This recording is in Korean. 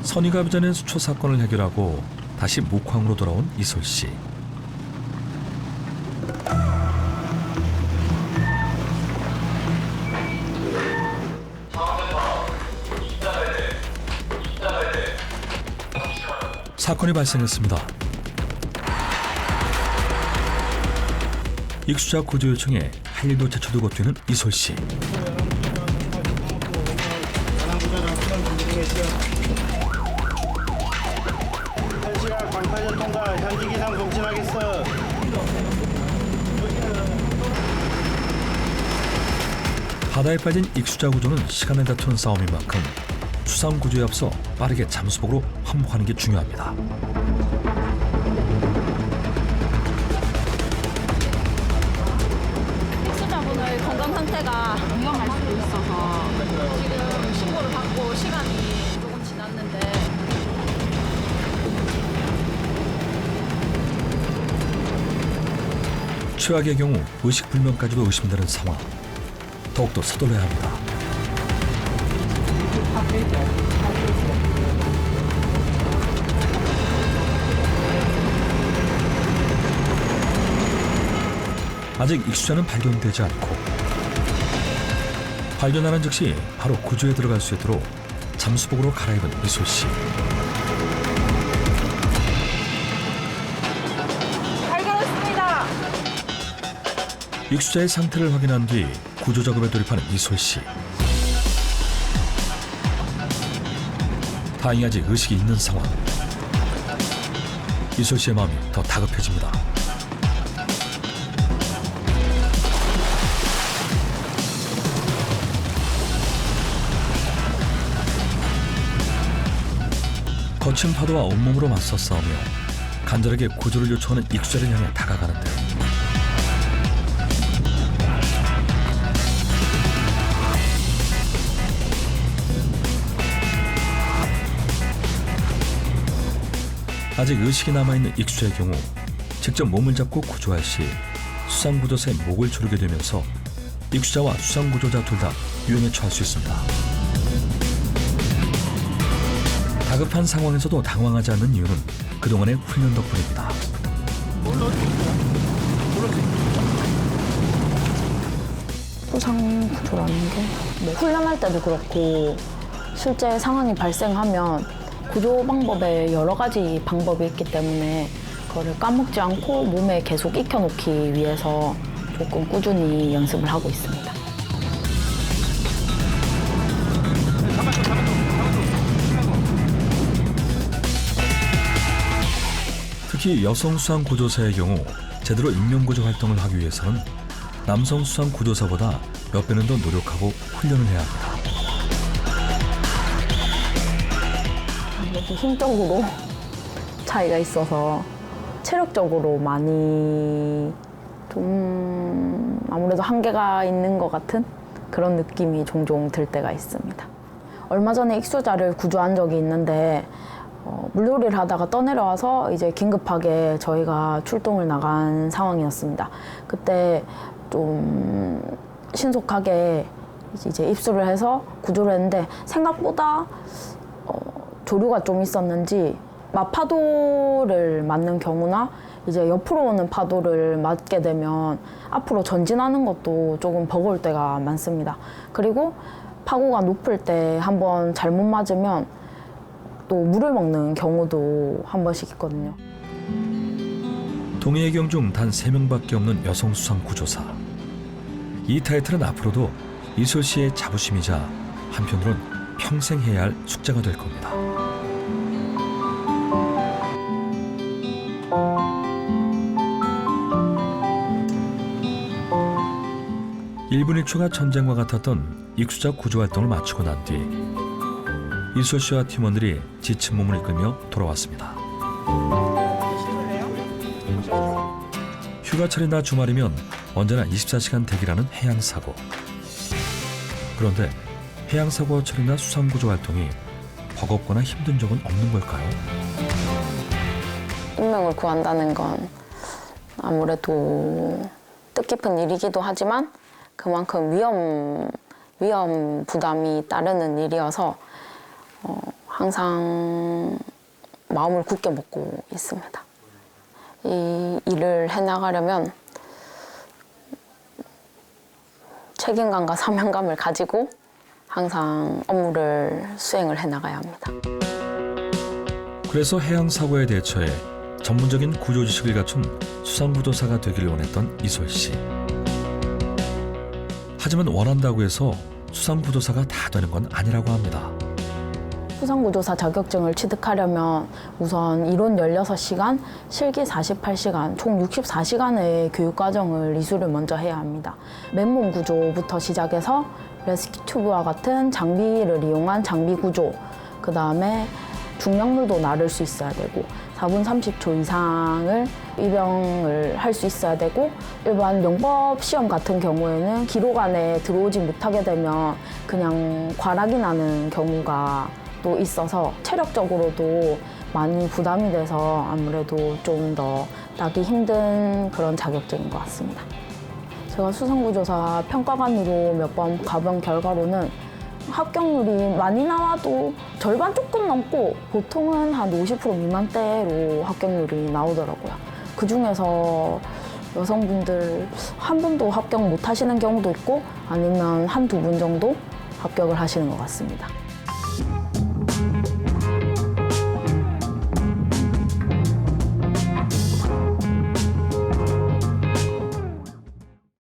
선의가 빚어낸 수초 사건을 해결하고 다시 묵황으로 돌아온 이솔 씨. 사건이 발생했습니다. 익수자 구조 요청에 할 일도 제쳐두고 뛰는 이솔 씨. 현시각 방파제 통과 현지 기상 송신하겠어. 바다에 빠진 익수자 구조는 시간을 다투는 싸움인 만큼 수상 구조에 앞서 빠르게 잠수복으로 환복하는 게 중요합니다. 익수자분의 건강 상태가 위험할 수도 있어서 지금 신고를 받고 시간이 조금 지났는데 최악의 경우 의식불명까지도 의심되는 상황. 더욱더 서둘러야 합니다. 아직 익수자는 발견되지 않고 발견하는 즉시 바로 구조에 들어갈 수 있도록 잠수복으로 갈아입은 이솔 씨. 발견했습니다. 익수자의 상태를 확인한 뒤 구조 작업에 돌입하는 이솔 씨. 다행히 아직 의식이 있는 상황. 이솔 씨의 마음이 더 다급해집니다. 거친 파도와 온몸으로 맞서 싸우며 간절하게 구조를 요청하는 익수자를 향해 다가가는데 아직 의식이 남아있는 익수자의 경우 직접 몸을 잡고 구조할 시 수상구조사의 목을 조르게 되면서 익수자와 수상구조자 둘 다 위험에 처할 수 있습니다. 다급한 상황에서도 당황하지 않는 이유는 그동안의 훈련 덕분입니다. 수상 구조라는 게 훈련할 때도 그렇고 실제 상황이 발생하면 구조 방법에 여러 가지 방법이 있기 때문에 그거를 까먹지 않고 몸에 계속 익혀놓기 위해서 조금 꾸준히 연습을 하고 있습니다. 특히 여성 수상 구조사의 경우 제대로 인명구조 활동을 하기 위해서는 남성 수상 구조사보다 몇 배는 더 노력하고 훈련을 해야 합니다. 아무래도 힘적으로 차이가 있어서 체력적으로 많이 좀 아무래도 한계가 있는 것 같은 그런 느낌이 종종 들 때가 있습니다. 얼마 전에 익수자를 구조한 적이 있는데 물놀이를 하다가 떠내려와서 이제 긴급하게 저희가 출동을 나간 상황이었습니다. 그때 좀 신속하게 이제 입수를 해서 구조를 했는데 생각보다 조류가 좀 있었는지 마파도를 맞는 경우나 이제 옆으로 오는 파도를 맞게 되면 앞으로 전진하는 것도 조금 버거울 때가 많습니다. 그리고 파고가 높을 때 한번 잘못 맞으면 또 물을 먹는 경우도 한 번씩 있거든요. 동해의 경 중 단 3명밖에 없는 여성 수상 구조사. 이 타이틀은 앞으로도 이솔 씨의 자부심이자 한편으론 평생 해야 할 숙제가 될 겁니다. 일본 일초가 전쟁과 같았던 익수자 구조 활동을 마치고 난 뒤 이솔 씨와 팀원들이 지친 몸을 이끌며 돌아왔습니다. 휴가철이나 주말이면 언제나 24시간 대기라는 해양사고. 그런데 해양사고처리나 수상구조 활동이 버겁거나 힘든 적은 없는 걸까요? 인명을 구한다는 건 아무래도 뜻깊은 일이기도 하지만 그만큼 위험 부담이 따르는 일이어서 항상 마음을 굳게 먹고 있습니다. 이 일을 해나가려면 책임감과 사명감을 가지고 항상 업무를 수행을 해나가야 합니다. 그래서 해양 사고에 대처해 전문적인 구조 지식을 갖춘 수상구조사가 되기를 원했던 이솔 씨. 하지만 원한다고 해서 수상구조사가 다 되는 건 아니라고 합니다. 수상구조사 자격증을 취득하려면 우선 이론 16시간, 실기 48시간, 총 64시간의 교육과정을 이수를 먼저 해야 합니다. 맨몸 구조부터 시작해서 레스큐 튜브와 같은 장비를 이용한 장비 구조, 그 다음에 중량물도 나를 수 있어야 되고 4분 30초 이상을 입영을 할 수 있어야 되고 일반 영법 시험 같은 경우에는 기록 안에 들어오지 못하게 되면 그냥 과락이 나는 경우가 또 있어서 체력적으로도 많이 부담이 돼서 아무래도 좀 더 따기 힘든 그런 자격증인 것 같습니다. 제가 수상구조사 평가관으로 몇 번 가본 결과로는 합격률이 많이 나와도 절반 조금 넘고 보통은 한 50% 미만대로 합격률이 나오더라고요. 그중에서 여성분들 한 분도 합격 못 하시는 경우도 있고 아니면 한두 분 정도 합격을 하시는 것 같습니다.